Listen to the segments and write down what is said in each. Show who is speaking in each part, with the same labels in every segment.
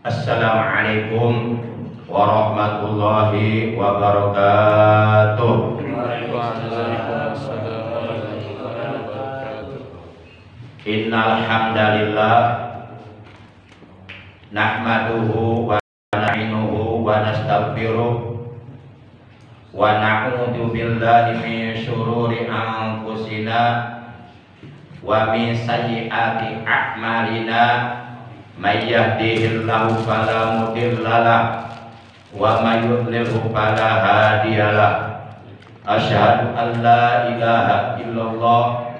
Speaker 1: Assalamualaikum warahmatullahi wabarakatuh.
Speaker 2: Waalaikumsalam warahmatullahi wabarakatuh.
Speaker 1: Innal hamdalillah nahmaduhu wa na'inuhu wa nastaghfiruh wa na'udzu billahi min syururi anfusina wa min sayyiati a'malina. May yahdihillahu fala mudhillalah wa may yudlilhu fala hadiyalah. Asyhadu an la ilaha illallah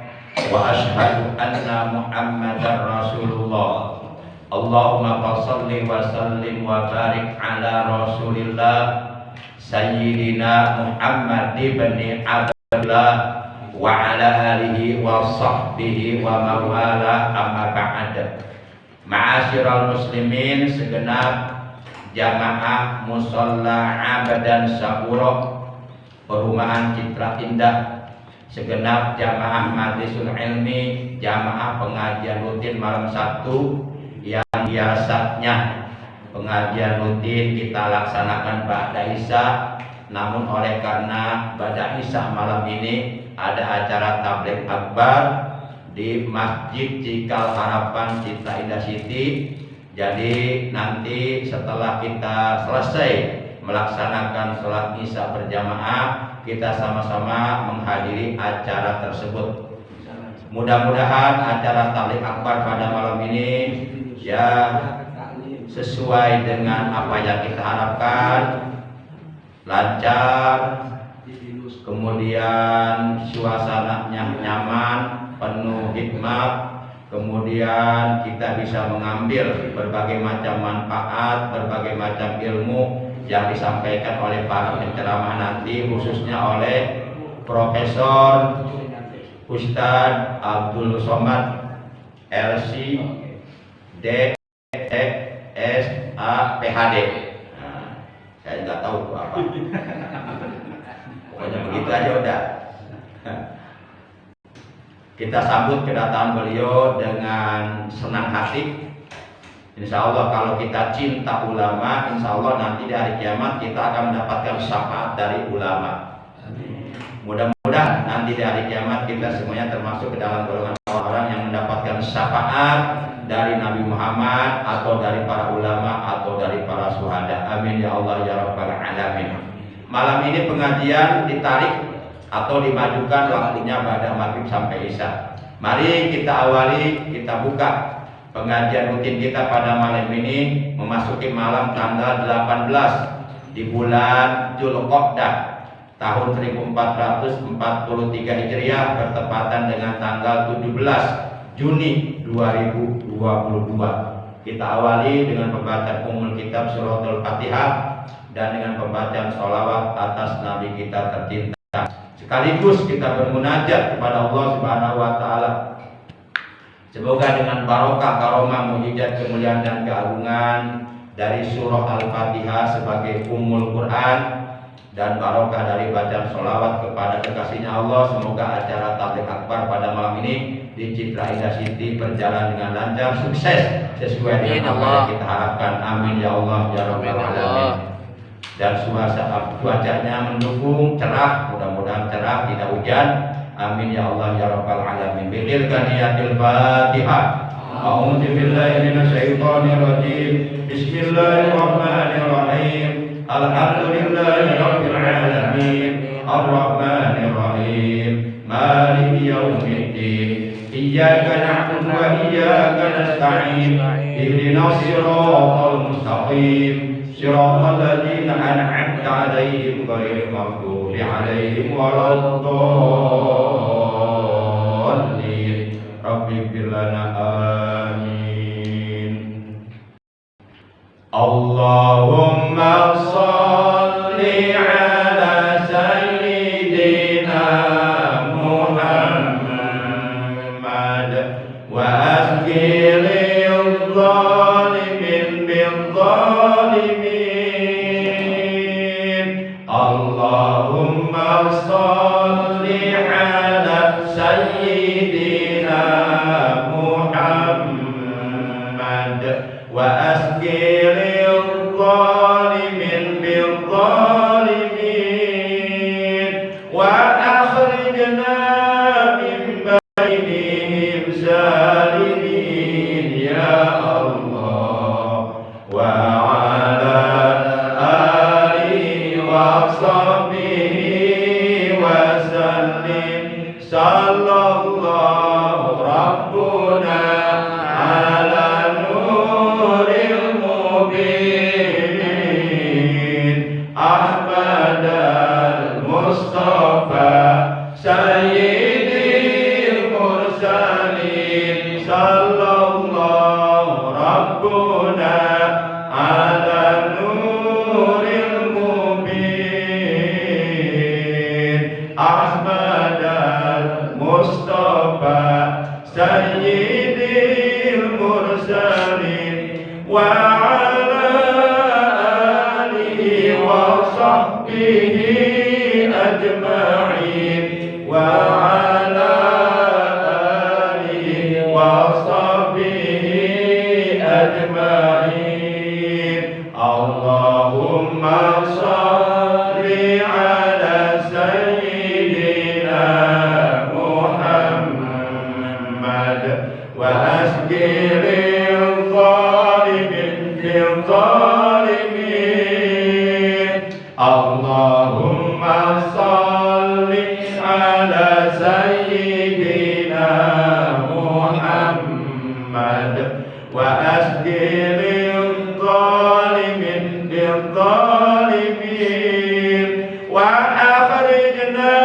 Speaker 1: wa asyhadu anna Muhammadar Rasulullah. Allahumma shalli wa sallim wa barik ala Rasulillah Sayyidina Muhammad ibn Abdullah wa ala alihi wa sahbihi wa mawala amma ba'd. Ma'asyiral muslimin, segenap jamaah musalla abadan syakura perumahan Citra Indah, segenap jamaah majlisul ilmi, jamaah pengajian rutin malam Sabtu yang biasanya pengajian rutin kita laksanakan ba'da Isya, namun oleh karena ba'da Isya malam ini ada acara tabligh akbar di Masjid Cikal Harapan Citra Indah City. Jadi nanti setelah kita selesai melaksanakan sholat Isya berjamaah, kita sama-sama menghadiri acara tersebut. Mudah-mudahan acara tabligh akbar pada malam ini ya sesuai dengan apa yang kita harapkan, lancar, kemudian suasananya nyaman, penuh hikmat, kemudian kita bisa mengambil berbagai macam manfaat, berbagai macam ilmu yang disampaikan oleh para penceramah nanti, khususnya oleh Profesor Ustadz Abdul Somad LC DSA PhD. Nah, saya nggak tahu itu apa. Pokoknya begitu aja udah. Kita sambut kedatangan beliau dengan senang hati. Insya Allah kalau kita cinta ulama, insya Allah nanti di hari kiamat kita akan mendapatkan syafaat dari ulama. Mudah-mudahan nanti di hari kiamat kita semuanya termasuk ke dalam golongan orang yang mendapatkan syafaat dari Nabi Muhammad atau dari para ulama atau dari para syuhada. Amin ya Allah ya Rabbal alamin. Malam ini pengajian ditarik atau dimajukan waktunya pada maghrib sampai isya. Mari kita awali, kita buka pengajian rutin kita pada malam ini memasuki malam tanggal 18 di bulan Dzulqa'dah tahun 1443 Hijriah bertepatan dengan tanggal 17 Juni 2022. Kita awali dengan pembacaan Ummul Kitab Suratul Fatihah dan dengan pembacaan sholawat atas Nabi kita tercinta. Sekaligus kita bermunajat kepada Allah Subhanahu wa taala. Semoga dengan barokah, karomah, mukjizat, kemuliaan dan keagungan dari surah Al-Fatihah sebagai Ummul Quran dan barokah dari bacaan sholawat kepada kekasihnya Allah, semoga acara tabligh akbar pada malam ini di Citra Indah City berjalan dengan lancar, sukses sesuai dengan apa yang kita harapkan. Amin ya Allah ya Rabbal alamin. Dan cuacanya mendukung, cerah, mudah-mudahan cerah, tidak hujan. Amin ya Allah ya Rabbal alamin. Bil kaniyatil Fatihah. A'udzu billahi minasyaitonir rajim. Bismillahirrahmanirrahim. Alhamdulillahi rabbil alamin. Arrahmanir rahim. Maliki yaumiddin. Iyyaka na'budu wa iyyaka nasta'in. Ihdinas siratal mustaqim. Shiratal ladzina an'amta 'alaihim ghairil maghdubi 'alaihim waladdallin. Rabbighfir lana amin. Allahumma shalli 'ala sayyidina Muhammad wa asqilil zalimin bil zalimin. Allahumma shalli akhrijna min bainihim salimin ya Allah wa ala alihi wa sahbihi wa sallim sallallahu rabbuna ala nuril mubin Ahmad al-Mustafa Sayyidil Mursalin sallallahu rabbuna ala nuril mubin Ahmad al-Mustafa Sayyidil Mursalin wa ala alihi wa sahbihi ajma'in wa ala alihi wa sahbihi ajma'in Allahumma salli ala sayyidina Muhammad wa asgiril zalimin bil zalimin Allahumma salli ala sayyidina Muhammad wa asgiril zalimin bil zalimin wa akhrijna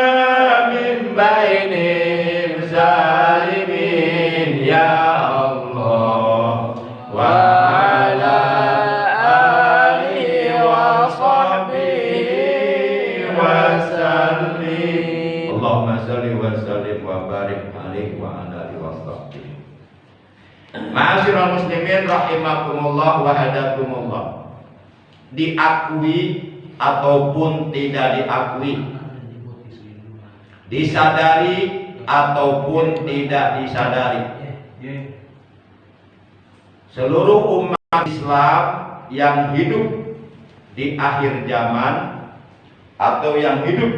Speaker 1: min bainihim zalimin ya Allah wa ala alihi wa sahbihi wa sallim Allahumma salli wa sallim wa barik alaihi wa ala alihi wa sahbihi Ma'asyiral muslimin rahimakumullah wa hadakumullah. Diakui ataupun tidak diakui, disadari ataupun tidak disadari, seluruh umat Islam yang hidup di akhir zaman atau yang hidup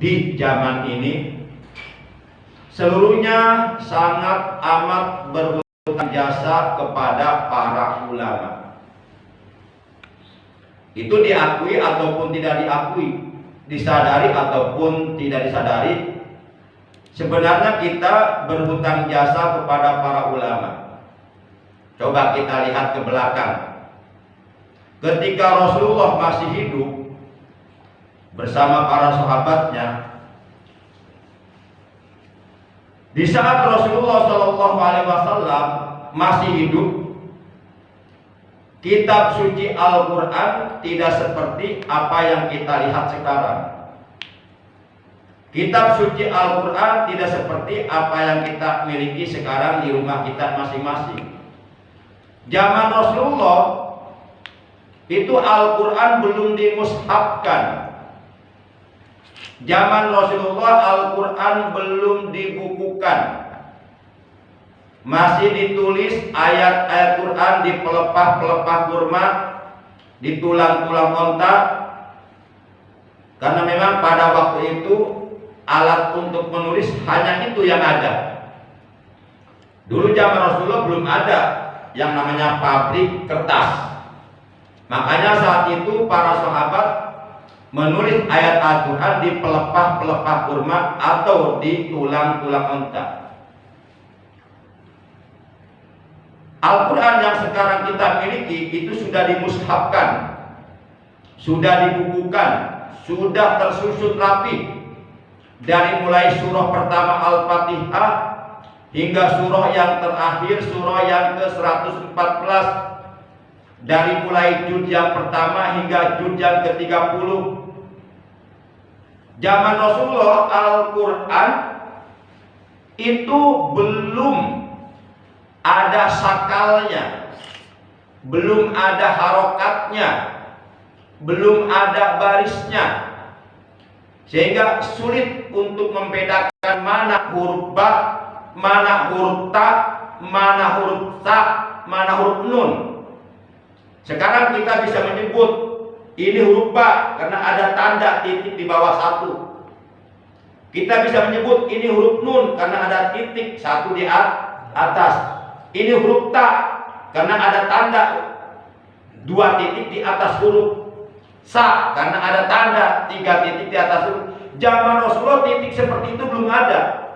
Speaker 1: di zaman ini seluruhnya sangat amat berhutang jasa kepada para ulama. Itu diakui ataupun tidak diakui, disadari ataupun tidak disadari, sebenarnya kita berhutang jasa kepada para ulama. Coba kita lihat ke belakang. Ketika Rasulullah masih hidup bersama para sahabatnya, di saat Rasulullah SAW masih hidup, kitab suci Al-Quran tidak seperti apa yang kita lihat sekarang. Kitab suci Al-Quran tidak seperti apa yang kita miliki sekarang di rumah kita masing-masing. Zaman Rasulullah itu Al-Quran belum dimushafkan. Zaman Rasulullah Al-Quran belum dibukukan. Masih ditulis ayat-ayat Quran di pelepah-pelepah kurma, di tulang-tulang onta. Karena memang pada waktu itu alat untuk menulis hanya itu yang ada. Dulu zaman Rasulullah belum ada yang namanya pabrik kertas. Makanya saat itu para sahabat menulis ayat Al-Quran di pelepah-pelepah kurma atau di tulang-tulang onta. Al-Quran yang sekarang kita miliki itu sudah dimushafkan, sudah dibukukan, sudah tersusun rapi. Dari mulai surah pertama Al-Fatihah hingga surah yang terakhir, surah yang ke-114. Dari mulai juz yang pertama hingga juz yang ke-30. Zaman Rasulullah Al-Quran itu belum ada sakalnya, belum ada harokatnya, belum ada barisnya, sehingga sulit untuk membedakan mana huruf ba, mana huruf ta, mana huruf sa, mana huruf nun. Sekarang kita bisa menyebut ini huruf ba karena ada tanda titik di bawah satu. Kita bisa menyebut ini huruf nun karena ada titik satu di atas. Ini huruf ta karena ada tanda dua titik di atas huruf. Sa karena ada tanda tiga titik di atas huruf. Zaman Rasulullah titik seperti itu belum ada.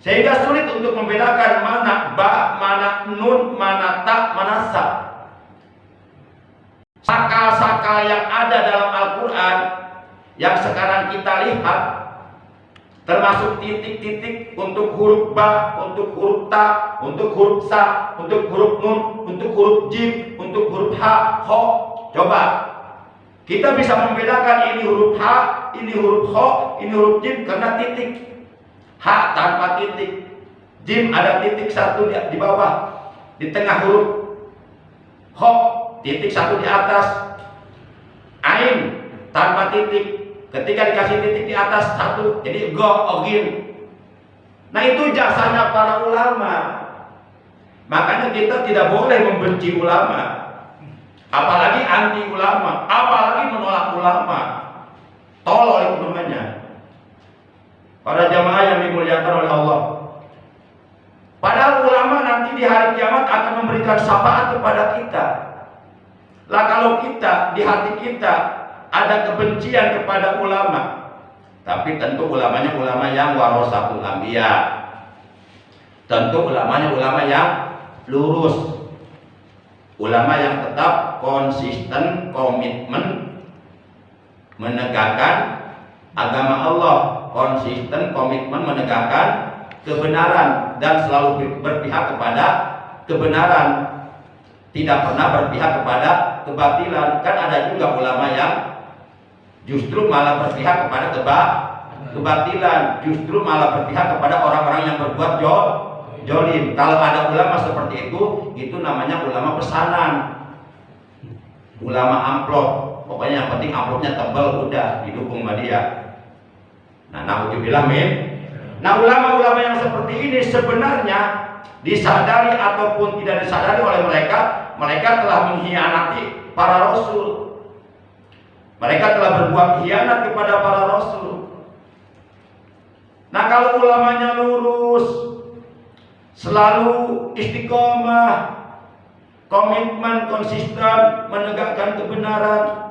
Speaker 1: Sehingga sulit untuk membedakan mana ba, mana nun, mana ta, mana sa. Sakal-sakal yang ada dalam Al-Quran yang sekarang kita lihat, termasuk titik-titik untuk huruf ba, untuk huruf ta, untuk huruf sa, untuk huruf nun, untuk huruf jim, untuk huruf ha, ho. Coba kita bisa membedakan ini huruf ha, ini huruf ho, ini huruf jim karena titik. Ha tanpa titik, jim ada titik satu di bawah, di tengah huruf. Ho titik satu di atas. Ain tanpa titik, ketika dikasih titik di atas satu, jadi go ogin. Nah itu jasanya para ulama. Makanya kita tidak boleh membenci ulama, apalagi anti ulama, apalagi menolak ulama. Tolol itu namanya. Para jamaah yang dimuliakan oleh Allah. Padahal ulama nanti di hari kiamat akan memberikan syafaat kepada kita. Lah kalau kita di hati kita ada kebencian kepada ulama, tapi tentu ulamanya ulama yang warasatul anbiya. Tentu ulamanya ulama yang lurus. Ulama yang tetap konsisten, komitmen menegakkan agama Allah, konsisten, komitmen menegakkan kebenaran dan selalu berpihak kepada kebenaran, tidak pernah berpihak kepada kebatilan. Kan ada juga ulama yang justru malah berpihak kepada kebatilan, justru malah berpihak kepada orang-orang yang berbuat jolim. Kalau ada ulama seperti itu namanya ulama pesanan, ulama amplop. Pokoknya yang penting amplopnya tebal, udah didukung sama dia. Nah, naudzubillah min. Nah, ulama-ulama yang seperti ini sebenarnya disadari ataupun tidak disadari oleh mereka telah mengkhianati para rasul. Mereka telah berbuat khianat kepada para rasul. Nah, kalau ulamanya lurus, selalu istiqomah, komitmen, konsisten menegakkan kebenaran,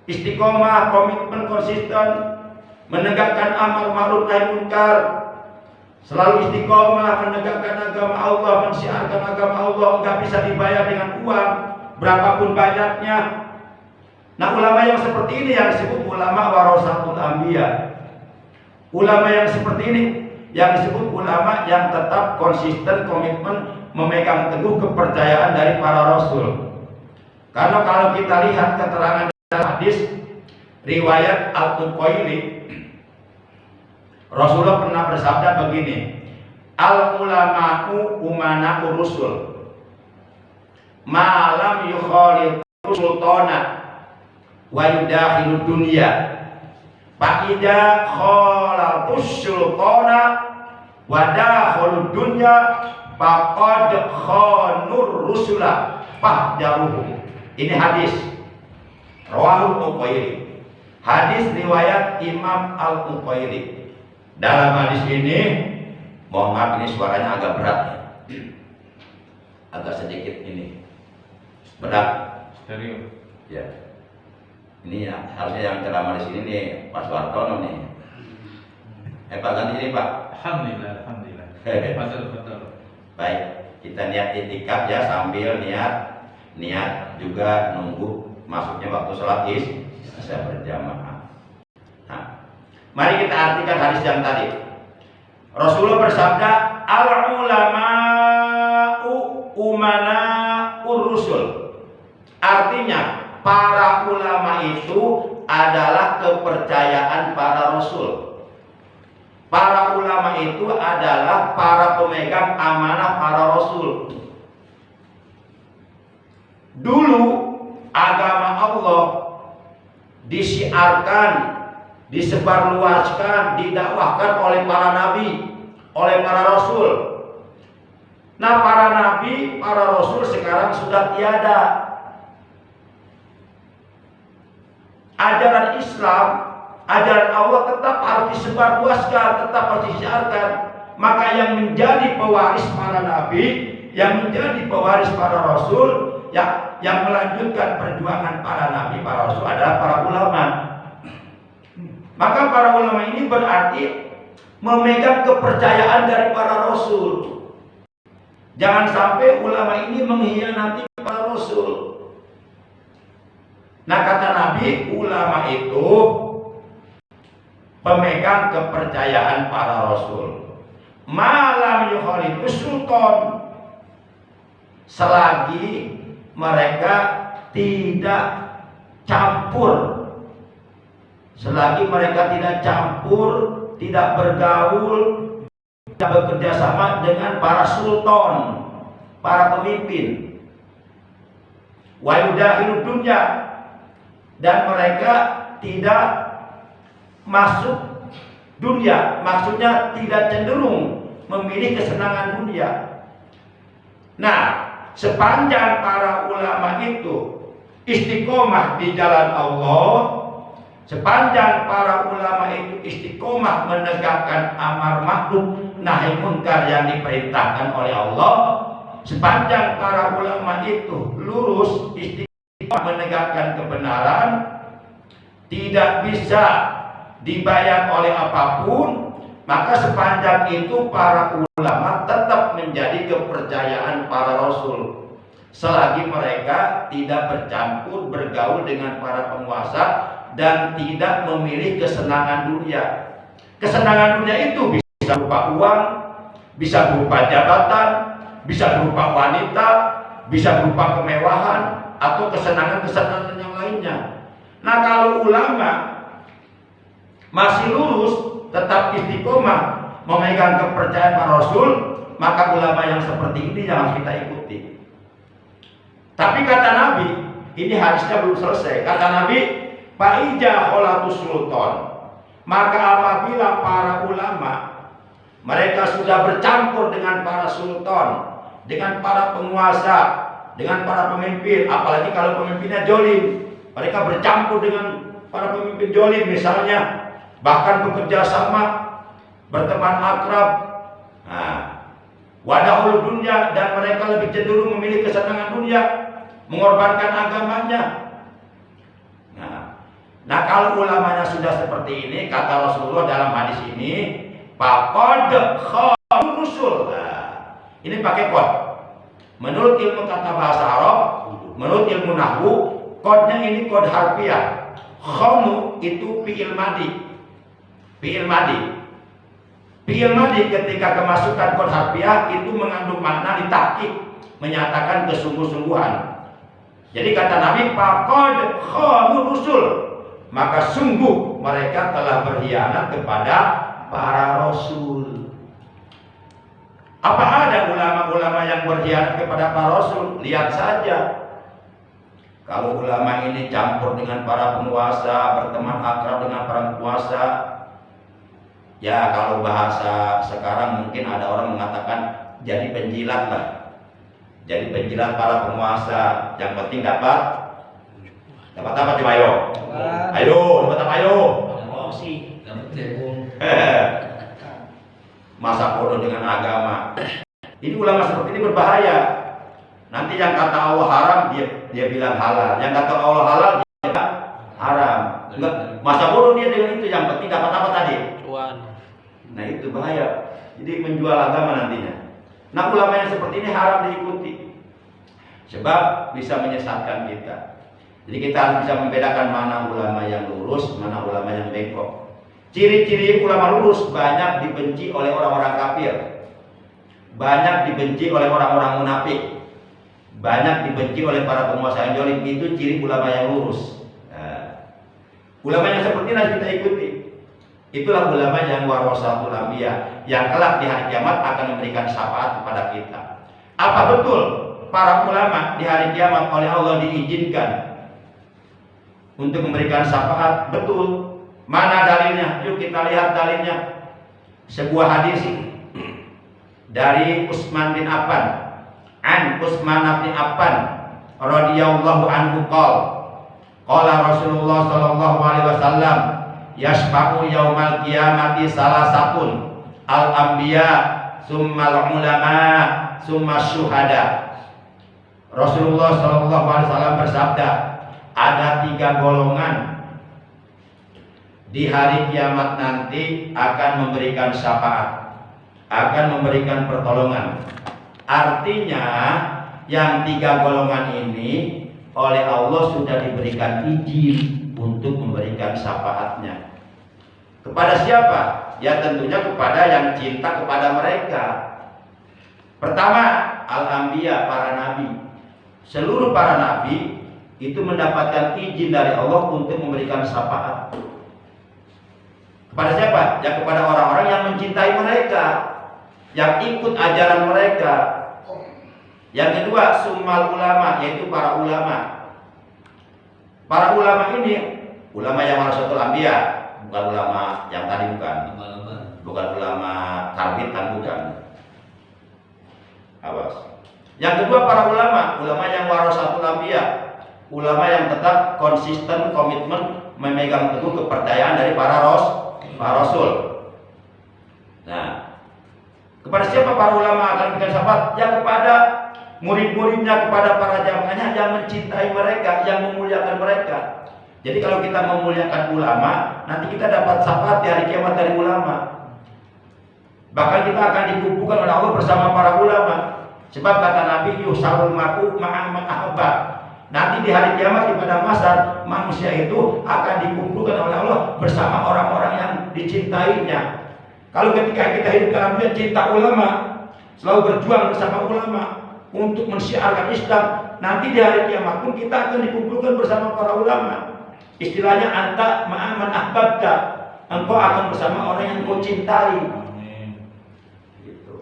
Speaker 1: istiqomah, komitmen, konsisten menegakkan amar ma'ruf nahi munkar, selalu istiqomah menegakkan agama Allah, mensiarkan agama Allah, enggak bisa dibayar dengan uang berapapun banyaknya. Nah, ulama yang seperti ini yang disebut ulama warasatul anbiya. Ulama yang seperti ini yang disebut ulama yang tetap konsisten, komitmen memegang teguh kepercayaan dari para rasul. Karena kalau kita lihat keterangan dalam hadis riwayat Al-Uqaili, Rasulullah pernah bersabda begini, al-ulama'u umana'ur rusul ma'lam yukhalid sultana wa yudakhilu dunya fa'idha khalatus sultana wa dakhalud dunya faqad khanur rusula fahjaruhum. Ini hadis rawahul Uqaili, hadis riwayat Imam Al-Uqaili. Dalam hadis ini, mohon maaf ini suaranya agak berat, agak sedikit ini berat.
Speaker 2: Stereo.
Speaker 1: Ya, ini ya, harusnya yang ceramah di sini nih Pak Suartono nih. Pak ganti ini Pak.
Speaker 2: Alhamdulillah, alhamdulillah. Betul.
Speaker 1: Baik, kita niat itikaf ya sambil niat juga nunggu masuknya waktu sholat isya berjamaah. Nah, mari kita artikan hadis yang tadi. Rasulullah bersabda, al-ulama'u umana'ur rusul. Artinya, para ulama itu adalah kepercayaan para rasul. Para ulama itu adalah para pemegang amanah para rasul. Dulu agama Allah disiarkan, disebarluaskan, didakwahkan oleh para nabi, oleh para rasul. Nah, para nabi, para rasul sekarang sudah tiada. Ajaran Islam, ajaran Allah tetap harus disebarluaskan, tetap harus disiarkan. Maka yang menjadi pewaris para nabi, yang menjadi pewaris para rasul, yang melanjutkan perjuangan para nabi, para rasul adalah para ulama. Maka para ulama ini berarti memegang kepercayaan dari para rasul. Jangan sampai ulama ini mengkhianati para rasul. Nah, kata Nabi, ulama itu pemegang kepercayaan para rasul. Malam yukhalifu sultan, selagi mereka tidak campur, selagi mereka tidak campur, tidak bergaul, tidak bekerja sama dengan para sultan, para pemimpin. Wa yudahilu dunya, dan mereka tidak masuk dunia, maksudnya tidak cenderung memilih kesenangan dunia. Nah, sepanjang para ulama itu istiqomah di jalan Allah, sepanjang para ulama itu istiqomah menegakkan amar ma'ruf nahi munkar yang diperintahkan oleh Allah, sepanjang para ulama itu lurus istiqomah menegakkan kebenaran, tidak bisa dibayar oleh apapun, maka sepanjang itu para ulama tetap menjadi kepercayaan para rasul, selagi mereka tidak bercampur bergaul dengan para penguasa dan tidak memilih kesenangan dunia. Kesenangan dunia itu bisa berupa uang, bisa berupa jabatan, bisa berupa wanita, bisa berupa kemewahan, atau kesenangan-kesenangan yang lainnya. Nah, kalau ulama masih lurus, tetap istiqomah memegang kepercayaan para rasul, maka ulama yang seperti ini yang harus kita ikuti. Tapi kata Nabi, ini hadisnya belum selesai. Kata Nabi, Fa'ija kholatus sultan, maka apabila para ulama mereka sudah bercampur dengan para sultan, dengan para penguasa, dengan para pemimpin, apalagi kalau pemimpinnya jolim, mereka bercampur dengan para pemimpin jolim misalnya, bahkan bekerja sama, berteman akrab, wadahul dunia, dan mereka lebih cenderung memilih kesenangan dunia, mengorbankan agamanya. Nah, kalau ulamanya sudah seperti ini, kata Rasulullah dalam hadis ini, faqad khalul rusul. Ini pakai kod. Menurut ilmu tata bahasa Arab, menurut ilmu nahwu, kodnya ini kod harfiah. Khanu itu fi'il madi. Fi'il madi. Fi'il madi ketika kemasukan kod harfiah itu mengandung makna ditahqiq, menyatakan kesungguh-sungguhan. Jadi kata Nabi, faqad khalul rusul, maka sungguh mereka telah berkhianat kepada para rasul. Apa ada ulama-ulama yang berkhianat kepada para rasul? Lihat saja. Kalau ulama ini campur dengan para penguasa, berteman akrab dengan para penguasa, ya kalau bahasa sekarang mungkin ada orang mengatakan jadi penjilat lah. Jadi penjilat para penguasa. Yang penting dapat apa coba ayo? Ayo, dapat apa ayo? Masa bodoh dengan agama. Ini ulama seperti ini berbahaya. Nanti yang kata Allah haram dia bilang halal, yang kata Allah halal dia bilang haram. Enggak, masa bodoh dia dengan itu. Yang penting dapat apa tadi? Cuan. Nah, itu bahaya. Jadi menjual agama nantinya. Nah, ulama yang seperti ini haram diikuti, sebab bisa menyesatkan kita. Jadi kita harus bisa membedakan mana ulama yang lurus, mana ulama yang bengkok. Ciri-ciri ulama lurus banyak dibenci oleh orang-orang kafir, banyak dibenci oleh orang-orang munafik, banyak dibenci oleh para penguasa yang zalim. Itu ciri ulama yang lurus. Nah, ulama yang seperti ini harus kita ikuti. Itulah ulama yang warasatul anbiya, yang kelak di hari kiamat akan memberikan syafaat kepada kita. Apa betul para ulama di hari kiamat oleh Allah diizinkan untuk memberikan syafaat? Betul. Mana dalilnya? Yuk kita lihat dalilnya. Sebuah hadis dari Utsman bin Affan. An Utsman bin Affan radhiyallahu anhu qala Rasulullah sallallahu alaihi wasallam yasfa'u yaumal qiyamati salasatun al-anbiya summal ulama summa syuhada. Rasulullah sallallahu alaihi wasallam bersabda, ada 3 golongan di hari kiamat nanti akan memberikan syafaat, akan memberikan pertolongan. Artinya yang 3 golongan ini oleh Allah sudah diberikan izin untuk memberikan syafaatnya. Kepada siapa? Ya tentunya kepada yang cinta kepada mereka. Pertama, al-anbiya, para nabi. Seluruh para nabi itu mendapatkan izin dari Allah untuk memberikan syafaat. Kepada siapa? Ya kepada orang-orang yang mencintai mereka, yang ikut ajaran mereka. Yang kedua, summal ulama, yaitu para ulama. Para ulama ini, ulama yang warasatul anbiya, bukan ulama yang tadi, bukan ulama karbitan, bukan. Awas. Yang kedua, para ulama yang warasatul anbiya, ulama yang tetap konsisten, komitmen, memegang teguh kepercayaan dari para rasul. Nah, kepada siapa para ulama akan memberikan syafaat? Ya kepada murid-muridnya, kepada para jamaahnya yang mencintai mereka, yang memuliakan mereka. Jadi kalau kita memuliakan ulama, nanti kita dapat syafaat di hari kiamat dari ulama. Bahkan kita akan dikumpulkan oleh Allah bersama para ulama. Sebab kata Nabi, yusarul mar'u ma'a man ahabba. Nanti di hari kiamat di padang mahsyar, manusia itu akan dikumpulkan oleh Allah bersama orang-orang yang dicintainya. Kalau ketika kita hidup dalam dunia cinta ulama, selalu berjuang bersama ulama untuk mensiarkan Islam, nanti di hari kiamat pun kita akan dikumpulkan bersama para ulama. Istilahnya anta ma'a man ahbabta, engkau akan bersama orang yang engkau cintai. Gitu.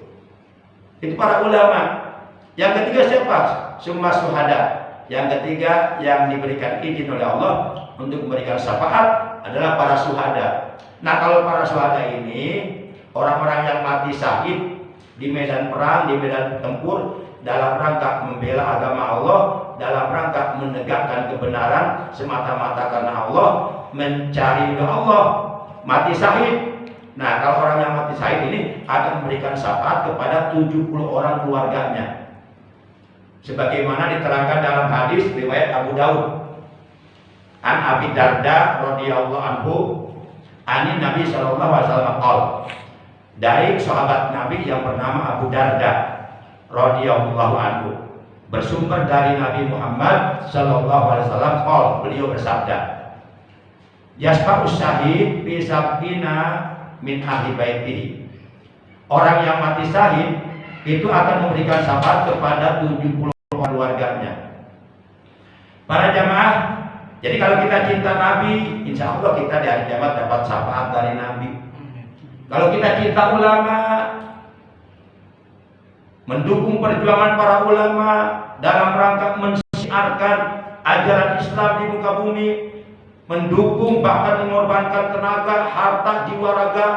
Speaker 1: Itu para ulama. Yang ketiga siapa? Summa syuhada. Yang ketiga yang diberikan izin oleh Allah untuk memberikan syafaat adalah para syuhada. Nah, kalau para syuhada ini orang-orang yang mati syahid di medan perang, di medan tempur, dalam rangka membela agama Allah, dalam rangka menegakkan kebenaran semata-mata karena Allah, mencari ridha Allah, mati syahid. Nah, kalau orang yang mati syahid ini akan memberikan syafaat kepada 70 orang keluarganya. Sebagaimana diterangkan dalam hadis riwayat Abu Daud. An Abi Darda radhiyallahu anhu, ani Nabi sallallahu alaihi wasallam qol. Dari sahabat Nabi yang bernama Abu Darda radhiyallahu anhu, bersumber dari Nabi Muhammad sallallahu alaihi wasallam qol, beliau bersabda, yasfa'us syahid fi sab'ina min ahli baitihi. Orang yang mati syahid itu akan memberikan syafaat kepada 70 keluarganya. Para jamaah, jadi kalau kita cinta Nabi, insya Allah kita di hari kiamat dapat syafaat dari Nabi. Kalau kita cinta ulama, mendukung perjuangan para ulama dalam rangka mensiarkan ajaran Islam di muka bumi, mendukung bahkan mengorbankan tenaga, harta, jiwa, raga,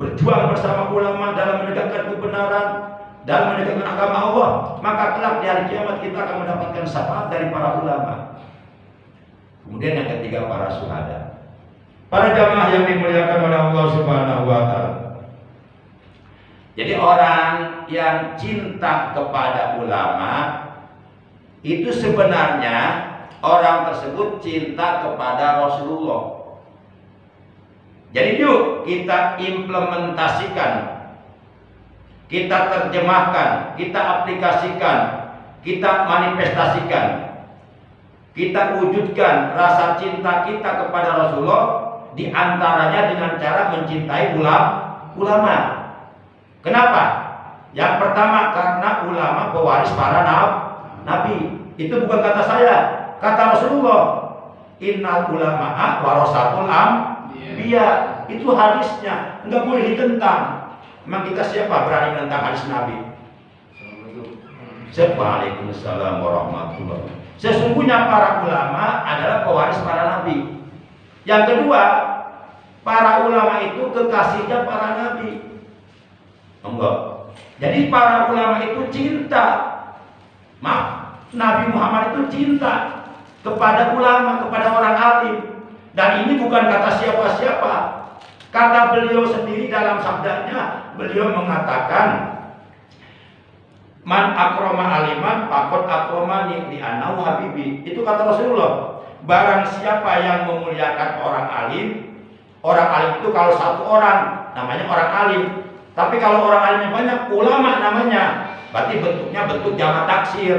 Speaker 1: berjuang bersama ulama dalam menegakkan kebenaran, dalam menegakkan agama Allah, maka kelak di hari kiamat kita akan mendapatkan syafaat dari para ulama. Kemudian yang ketiga, para syuhada. Para jamaah yang dimuliakan oleh Allah Subhanahu wa taala. Jadi orang yang cinta kepada ulama itu sebenarnya orang tersebut cinta kepada Rasulullah. Jadi yuk kita implementasikan, kita terjemahkan, kita aplikasikan, kita manifestasikan, kita wujudkan rasa cinta kita kepada Rasulullah, diantaranya dengan cara mencintai ulama. Kenapa? Yang pertama karena ulama pewaris para nabi. Itu bukan kata saya, kata Rasulullah. Innal ulama'a warasatul anbiya. Itu hadisnya, enggak boleh ditentang. Memang kita siapa berani menentang hadis Nabi? Waalaikumsalam warahmatullahi wabarakatuh. Sesungguhnya para ulama adalah pewaris para nabi. Yang kedua, para ulama itu kekasihnya para nabi. Enggak. Jadi para ulama itu cinta. Nabi Muhammad itu cinta kepada ulama, kepada orang alim. Dan ini bukan kata siapa-siapa. Kata beliau sendiri dalam sabdanya, beliau mengatakan, man akroma aliman fakot akromani di anau habibi. Itu kata Rasulullah. Barang siapa yang memuliakan orang alim itu kalau satu orang namanya orang alim. Tapi kalau orang alimnya banyak, ulama namanya. Berarti bentuknya bentuk jamak taksir.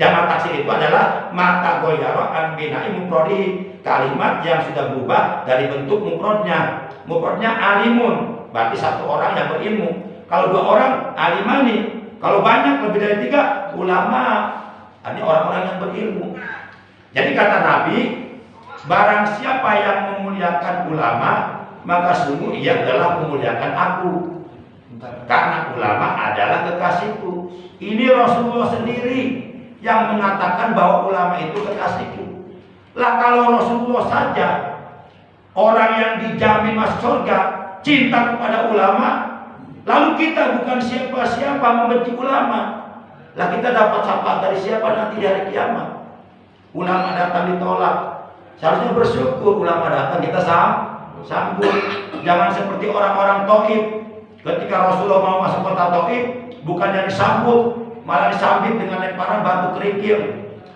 Speaker 1: Jamak taksir itu adalah mata goyaro an binai mufrodi, kalimat yang sudah berubah dari bentuk mufrodnya. Mufrodnya alimun, berarti satu orang yang berilmu. Kalau dua orang alimani. Kalau banyak lebih dari tiga, ulama. Ini orang-orang yang berilmu. Jadi kata Nabi, barang siapa yang memuliakan ulama, maka sungguh ia adalah memuliakan aku. Karena ulama adalah kekasihku. Ini Rasulullah sendiri yang mengatakan bahwa ulama itu kekasihku. Lah kalau Rasulullah saja, orang yang dijamin masuk surga, cinta kepada ulama, lalu kita bukan siapa-siapa membenci ulama. Lah kita dapat syafaat dari siapa nanti di hari kiamat? Ulama datang ditolak. Seharusnya bersyukur ulama datang kita sambut. Jangan seperti orang-orang Taif. Ketika Rasulullah mau masuk kota Taif, bukannya disambut, malah disambit dengan lemparan batu kerikil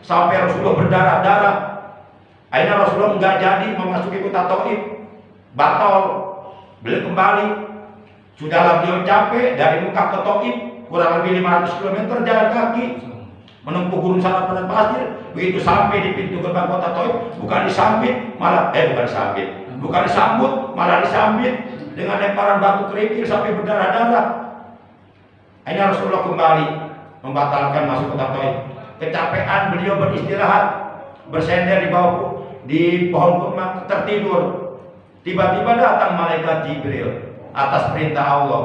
Speaker 1: sampai Rasulullah berdarah-darah. Akhirnya Rasulullah nggak jadi memasuki kota Taif, batal. Beliau kembali. Sudahlah beliau capek dari Mekah ke Taif, kurang lebih 500 km jalan kaki, menempuh gunung salak dan pasir. Begitu sampai di pintu gerbang kota Taif, bukan disambut, malah disambut dengan lemparan batu kerikil sampai berdarah-darah. Akhirnya Rasulullah kembali membatalkan masuk kota Taif. Kecapean, beliau beristirahat, bersender di pohon kurma, tertidur. Tiba-tiba datang malaikat Jibril atas perintah Allah.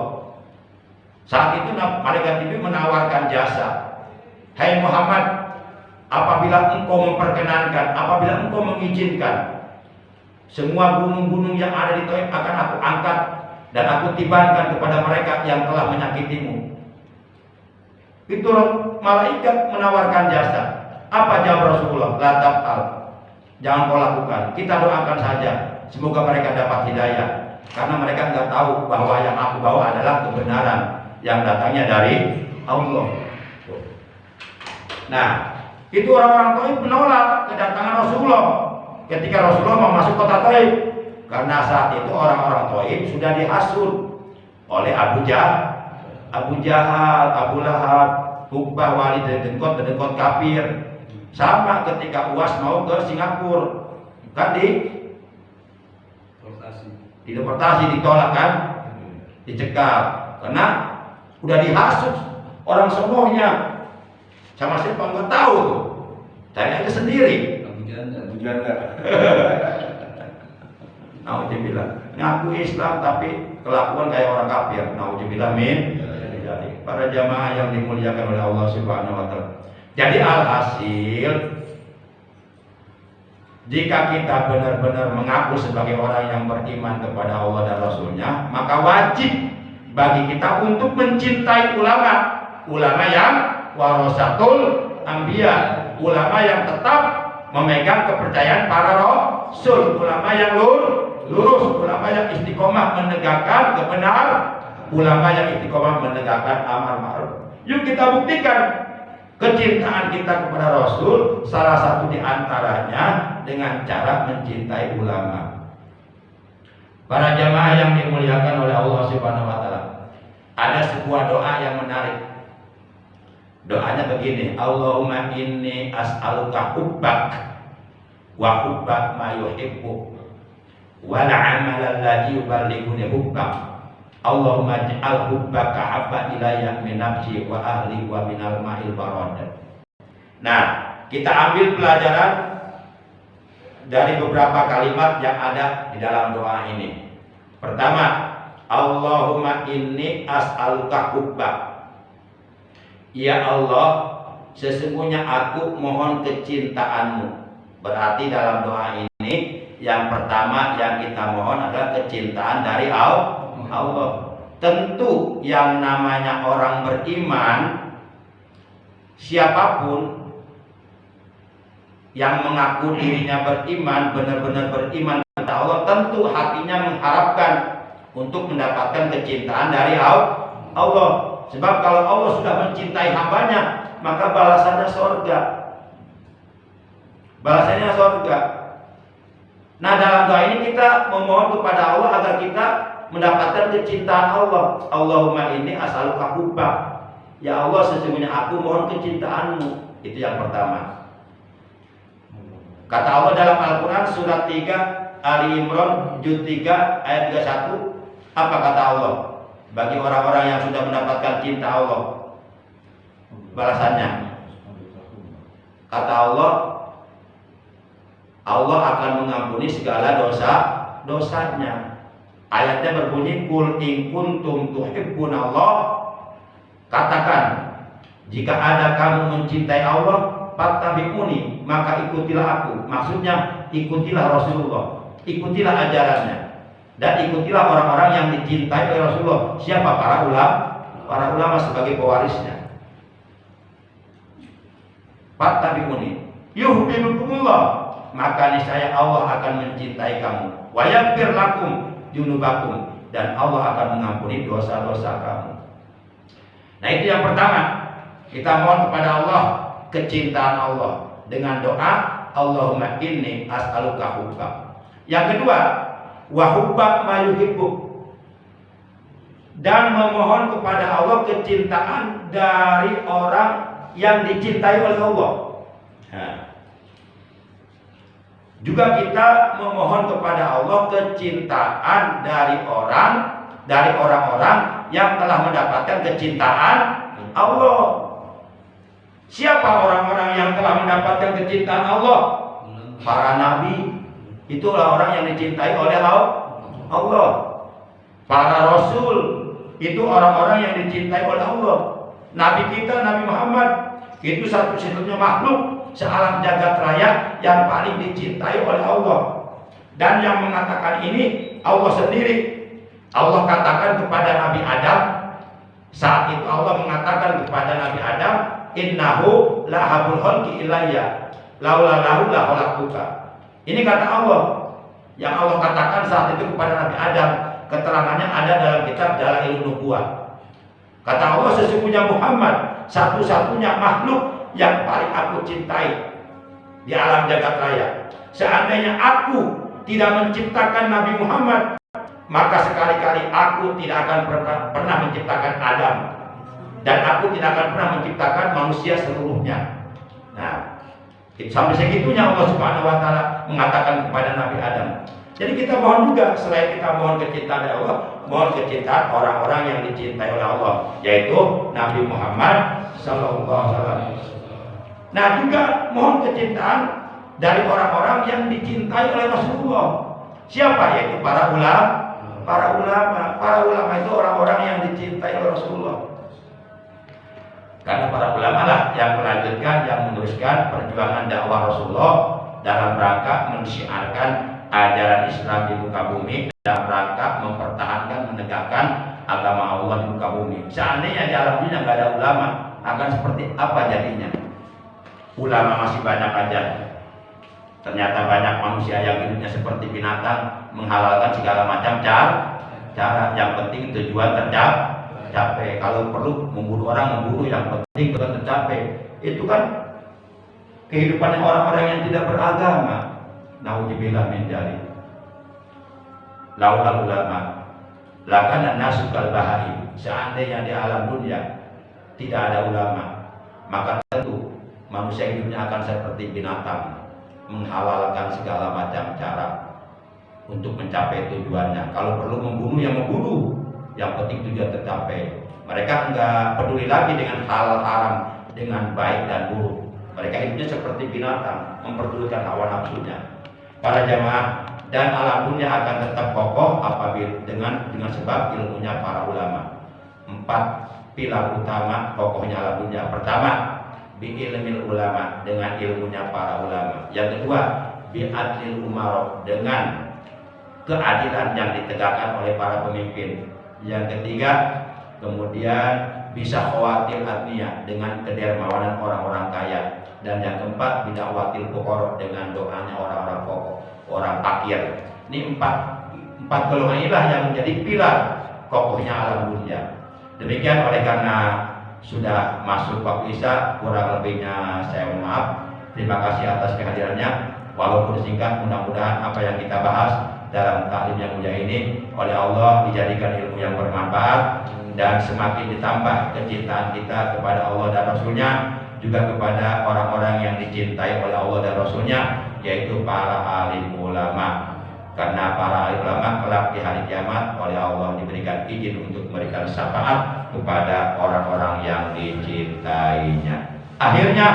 Speaker 1: Saat itu malaikat Jibril menawarkan jasa. Hai Muhammad, apabila engkau memperkenankan, apabila engkau mengizinkan, semua gunung-gunung yang ada di Taif akan aku angkat dan aku tibankan kepada mereka yang telah menyakitimu. Itu malaikat menawarkan jasa. Apa jawab Rasulullah? La taf'al. Jangan kau lakukan. Kita doakan saja. Semoga mereka dapat hidayah. Karena mereka nggak tahu bahwa yang aku bawa adalah kebenaran yang datangnya dari Allah. Nah, itu orang-orang Taif menolak kedatangan Rasulullah ketika Rasulullah mau masuk kota Taif. Karena saat itu orang-orang Taif sudah dihasut oleh Abu Jahal, Abu Lahab, Uqbah, Walid, dedengkot kafir. Sama ketika UAS mau ke Singapura, kan deportasi, ditolak kan, dicekal karena udah dihasut orang semuanya. Sama siapa nggak tahu tuh, cari aja sendiri.
Speaker 2: Abu Janda.
Speaker 1: Nauzubillah, ngaku Islam tapi kelakuan kayak orang kafir. Nauzubillah min. Jadi para jamaah yang dimuliakan oleh Allah Subhanahu wa taala. Jadi alhasil, jika kita benar-benar mengaku sebagai orang yang beriman kepada Allah dan Rasulnya, maka wajib bagi kita untuk mencintai ulama yang warasatul anbiya, ulama yang tetap memegang kepercayaan para rasul, ulama yang lurus, ulama yang istiqomah menegakkan kebenaran, ulama yang istiqomah menegakkan amar ma'ruf. Yuk kita buktikan kecintaan kita kepada Rasul, salah satu di antaranya dengan cara mencintai ulama. Para jamaah yang dimuliakan oleh Allah Subhanahu wa taala, ada sebuah doa yang menarik. Doanya begini, Allahumma inni as'aluka hubbak wa hubbak ma yuhibbu wal amal alladhi yuballighuni hubbak. Allahumma ja'al hubbaka habba ilayya min nafsi wa ahli wa minal ma'il barad. Nah, kita ambil pelajaran dari beberapa kalimat yang ada di dalam doa ini. Pertama, Allahumma inni as'aluka hubbak. Ya Allah, sesungguhnya aku mohon kecintaanmu. Berarti dalam doa ini yang pertama yang kita mohon adalah kecintaan dari Allah. Tentu yang namanya orang beriman, siapapun yang mengaku dirinya beriman, benar-benar beriman kepada Allah, tentu hatinya mengharapkan untuk mendapatkan kecintaan dari Allah. Sebab kalau Allah sudah mencintai hambanya, maka balasannya surga. Balasannya surga. Nah, dalam doa ini kita memohon kepada Allah agar kita mendapatkan kecintaan Allah. Allahumma inni as'aluka hubbak. Ya Allah, sesungguhnya aku mohon kecintaanmu. Itu yang pertama. Kata Allah dalam Al-Quran surat 3 Ali Imran juz 3 ayat 31. Apa kata Allah? Bagi orang-orang yang sudah mendapatkan cinta Allah, balasannya. Kata Allah, Allah akan mengampuni segala dosa-dosanya. Ayatnya berbunyi, Qul in kuntum tuhibbunallah. Katakan, jika ada kamu mencintai Allah, fattabi'uni, maka ikutilah aku. Maksudnya, ikutilah Rasulullah, ikutilah ajarannya, dan ikutilah orang-orang yang dicintai oleh Rasulullah. Siapa? Para ulama. Para ulama sebagai pewarisnya. Fattabi'uni yuhibbukumullah, maka niscaya Allah akan mencintai kamu. Wa yaghfir lakum dzunubakum, dan Allah akan mengampuni dosa-dosa kamu. Nah, itu yang pertama. Kita mohon kepada Allah kecintaan Allah dengan doa Allahumma inni as'aluka hubbak. Yang kedua, wa hubbak ma yuhibbuk, dan memohon kepada Allah kecintaan dari orang yang dicintai oleh Allah. Nah, juga kita memohon kepada Allah kecintaan dari orang-orang yang telah mendapatkan kecintaan Allah. Siapa orang-orang yang telah mendapatkan kecintaan Allah? Para nabi, itulah orang yang dicintai oleh Allah. Para rasul, itu orang-orang yang dicintai oleh Allah. Nabi kita, Nabi Muhammad, itu satu-satunya makhluk sealam jagat raya yang paling dicintai oleh Allah. Dan yang mengatakan ini Allah sendiri. Allah katakan kepada Nabi Adam, saat itu Allah mengatakan kepada Nabi Adam, innahu lahabul khalqi ilayya laula lahu la khalaqtuka. Ini kata Allah, yang Allah katakan saat itu kepada Nabi Adam. Keterangannya ada dalam kitab Dalailun Nubuwah. Kata Allah, sesungguhnya Muhammad satu-satunya makhluk yang paling aku cintai di alam jagat raya. Seandainya aku tidak menciptakan Nabi Muhammad, maka sekali-kali aku tidak akan pernah menciptakan Adam, dan aku tidak akan pernah menciptakan manusia seluruhnya. Nah, sampai segitunya Allah Subhanahu wa Ta'ala mengatakan kepada Nabi Adam. Jadi kita mohon juga, selain kita mohon kecintaan dari Allah, mohon kecintaan orang-orang yang dicintai oleh Allah, yaitu Nabi Muhammad Sallallahu Alaihi Wasallam. Nah, juga mohon kecintaan dari orang-orang yang dicintai oleh Rasulullah. Siapa? Yaitu para ulama. Para ulama itu orang-orang yang dicintai oleh Rasulullah. Karena para ulama lah yang melanjutkan, yang meneruskan perjuangan dakwah Rasulullah dalam rangka mensyiarkan ajaran Islam di muka bumi, dalam rangka mempertahankan, menegakkan agama Allah di muka bumi. Seandainya di alam dunia nggak ada ulama, akan seperti apa jadinya? Ulama masih banyak aja. Ternyata banyak manusia yang hidupnya seperti binatang, menghalalkan segala macam cara. Yang penting tujuan tercapai. Kalau perlu membunuh orang, membunuh, yang penting tujuan tercapai. Itu kan kehidupan orang-orang yang tidak beragama. Nauzubillah min dzalik. Laulal ulama lakana nasu kal bahari. Seandainya di alam dunia tidak ada ulama, maka tentu manusia hidupnya akan seperti binatang, menghalalkan segala macam cara untuk mencapai tujuannya. Kalau perlu membunuh, yang membunuh, yang penting tujuan tercapai. Mereka enggak peduli lagi dengan hal haram, dengan baik dan buruk. Mereka hidupnya seperti binatang, memperdulikan hawa nafsunya. Para jamaah, dan alam dunia akan tetap kokoh apabila dengan sebab ilmunya para ulama. 4 pilar utama kokohnya alam dunia. Pertama, bi ilmil ulama, dengan ilmunya para ulama. Yang kedua, bi adlil umar, dengan keadilan yang ditegakkan oleh para pemimpin. Yang ketiga, kemudian bisa khawatir adniya dengan kedermawanan orang-orang kaya. Dan yang keempat, bidakwatil fuqara dengan doanya orang-orang pokok, orang fakir. Ini empat golongan inilah yang menjadi pilar kokohnya alam dunia. Demikian, oleh karena sudah masuk waktu isya, kurang lebihnya saya mohon maaf. Terima kasih atas kehadirannya. Walaupun singkat, mudah-mudahan apa yang kita bahas dalam taklim yang mulia ini oleh Allah dijadikan ilmu yang bermanfaat dan semakin ditambah kecintaan kita kepada Allah dan Rasulnya, juga kepada orang-orang yang dicintai oleh Allah dan Rasulnya, yaitu para alim ulama. Karena para alim ulama kelak di hari kiamat oleh Allah diberikan izin untuk memberikan syafaat kepada orang-orang yang dicintainya. Akhirnya,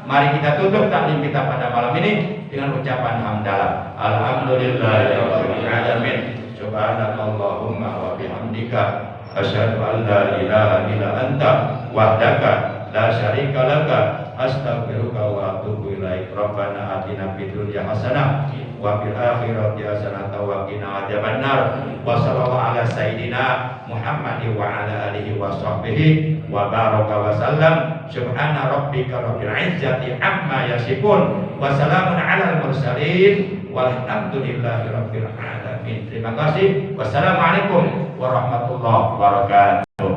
Speaker 1: mari kita tutup taklim kita pada malam ini dengan ucapan hamdalah. Alhamdulillahirabbil alamin. Subhanakallahumma wa bihamdika asyhadu an la ilaha illa anta wahdaka la syarika laka astaghfiruka wa atubu ilaik. Rabbana atina fid dunya hasanah wa fil akhirati hasanah wa qina adzabannar. Wa sallallahu ala sayidina Muhammadin wa ala alihi wa sahbihi wa baraka wa sallam. Subhana rabbika rabbil izzati amma yasifun wa salamun alal mursalin walhamdulillahi rabbil alamin. Terima kasih. Wassalamualaikum warahmatullahi wabarakatuh.